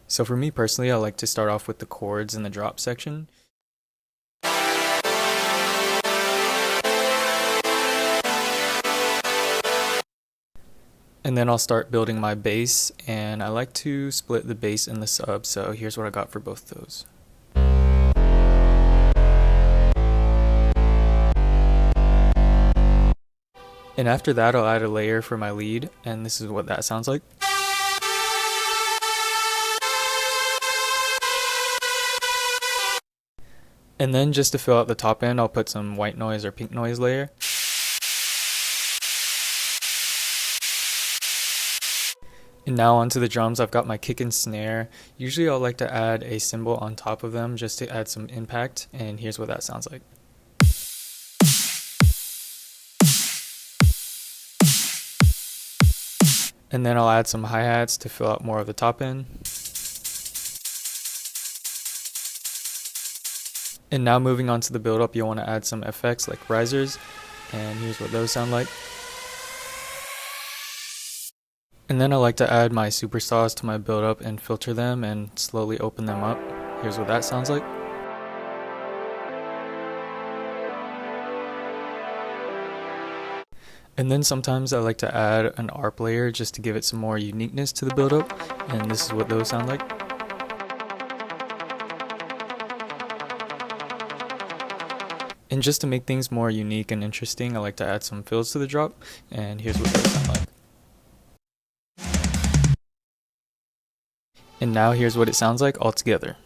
So for me personally, I like to start off with the chords in the drop section. And then I'll start building my bass, and I like to split the bass and the sub, so here's what I got for both those. And after that, I'll add a layer for my lead, and this is what that sounds like. And then just to fill out the top end, I'll put some white noise or pink noise layer. And now onto the drums, I've got my kick and snare. Usually I'll like to add a cymbal on top of them just to add some impact, and here's what that sounds like. And then I'll add some hi-hats to fill out more of the top end. And now moving on to the build up, you'll want to add some effects like risers, and here's what those sound like. And then I like to add my supersaws to my build up and filter them and slowly open them up. Here's what that sounds like. And then sometimes I like to add an ARP layer just to give it some more uniqueness to the build up, and this is what those sound like. And just to make things more unique and interesting, I like to add some fills to the drop, and here's what those sound like. And now here's what it sounds like all together.